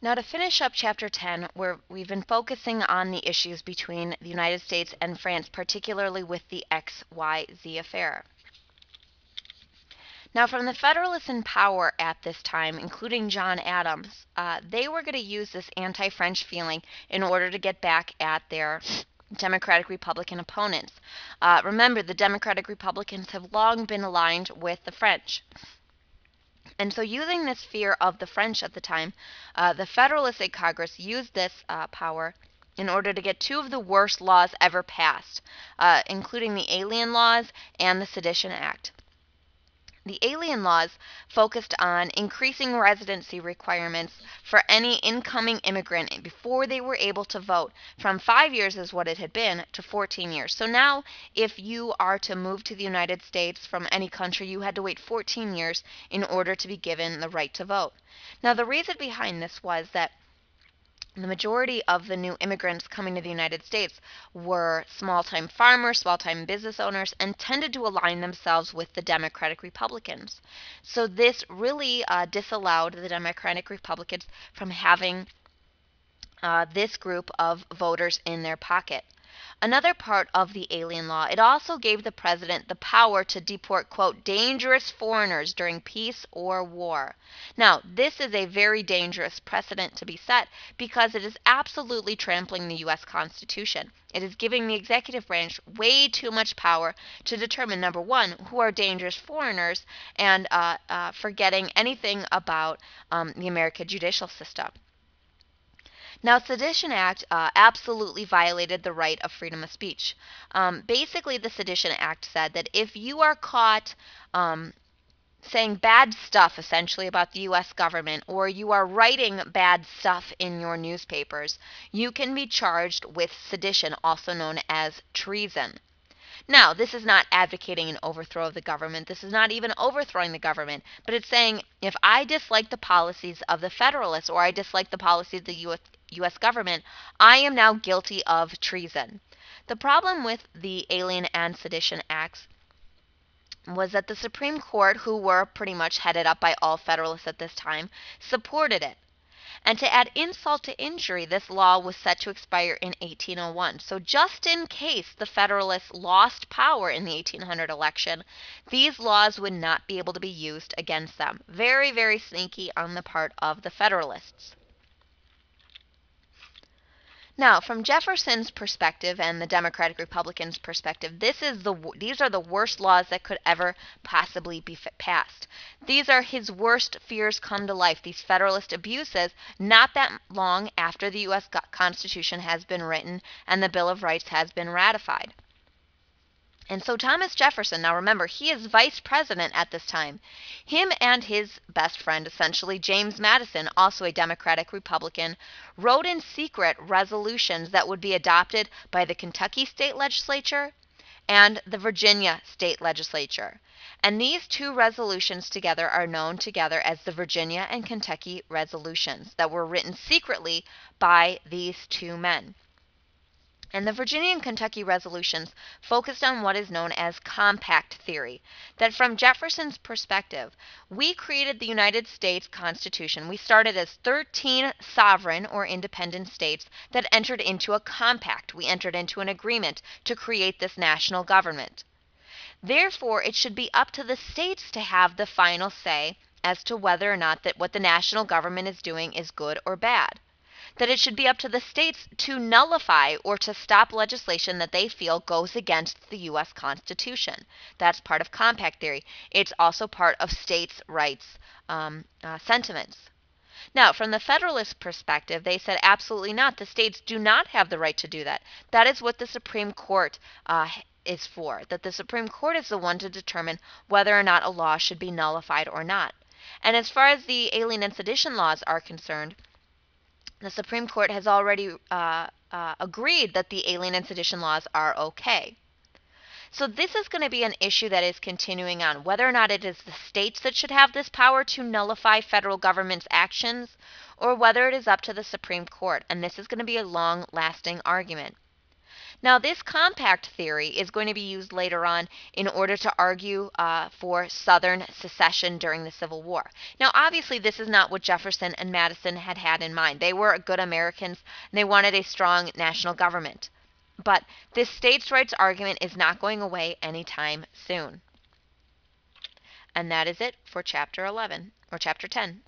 Now, to finish up Chapter 10, where we've been focusing on the issues between the United States and France, particularly with the XYZ affair. Now, from the Federalists in power at this time, including John Adams, they were going to use this anti-French feeling in order to get back at their Democratic Republican opponents. Remember, the Democratic Republicans have long been aligned with the French. And so, using this fear of the French at the time, the Federalists in Congress used this power in order to get two of the worst laws ever passed, including the Alien Laws and the Sedition Act. The Alien Laws focused on increasing residency requirements for any incoming immigrant before they were able to vote from 5 years, is what it had been, to 14 years. So now, if you are to move to the United States from any country, you had to wait 14 years in order to be given the right to vote. Now, the reason behind this was that the majority of the new immigrants coming to the United States were small-time farmers, small-time business owners, and tended to align themselves with the Democratic Republicans. So this really disallowed the Democratic Republicans from having this group of voters in their pocket. Another part of the Alien Law, it also gave the president the power to deport, quote, dangerous foreigners during peace or war. Now, this is a very dangerous precedent to be set because it is absolutely trampling the U.S. Constitution. It is giving the executive branch way too much power to determine, number one, who are dangerous foreigners, and forgetting anything about the American judicial system. Now, Sedition Act absolutely violated the right of freedom of speech. Basically, the Sedition Act said that if you are caught saying bad stuff, essentially, about the U.S. government, or you are writing bad stuff in your newspapers, you can be charged with sedition, also known as treason. Now, this is not advocating an overthrow of the government. This is not even overthrowing the government. But it's saying, if I dislike the policies of the Federalists, or I dislike the policies of the U.S. government, I am now guilty of treason. The problem with the Alien and Sedition Acts was that the Supreme Court, who were pretty much headed up by all Federalists at this time, supported it. And to add insult to injury, this law was set to expire in 1801. So just in case the Federalists lost power in the 1800 election, these laws would not be able to be used against them. Very, very sneaky on the part of the Federalists. Now, from Jefferson's perspective and the Democratic Republicans' perspective, these are the worst laws that could ever possibly be passed. These are his worst fears come to life, these Federalist abuses, not that long after the U.S. Constitution has been written and the Bill of Rights has been ratified. And so Thomas Jefferson, now remember, he is vice president at this time. Him and his best friend, essentially, James Madison, also a Democratic Republican, wrote in secret resolutions that would be adopted by the Kentucky state legislature and the Virginia state legislature. And these two resolutions together are known together as the Virginia and Kentucky resolutions that were written secretly by these two men. And the Virginia and Kentucky resolutions focused on what is known as compact theory, that from Jefferson's perspective, we created the United States Constitution. We started as 13 sovereign or independent states that entered into a compact. We entered into an agreement to create this national government. Therefore, it should be up to the states to have the final say as to whether or not that what the national government is doing is good or bad. That it should be up to the states to nullify or to stop legislation that they feel goes against the U.S. Constitution. That's part of compact theory. It's also part of states' rights sentiments. Now, from the Federalist perspective, they said absolutely not. The states do not have the right to do that. That is what the Supreme Court is for, that the Supreme Court is the one to determine whether or not a law should be nullified or not. And as far as the Alien and Sedition laws are concerned, the Supreme Court has already agreed that the Alien and Sedition laws are okay. So this is going to be an issue that is continuing on, whether or not it is the states that should have this power to nullify federal government's actions, or whether it is up to the Supreme Court. And this is going to be a long-lasting argument. Now, this compact theory is going to be used later on in order to argue for Southern secession during the Civil War. Now, obviously, this is not what Jefferson and Madison had in mind. They were good Americans, and they wanted a strong national government. But this states' rights argument is not going away anytime soon. And that is it for Chapter 11, or Chapter 10.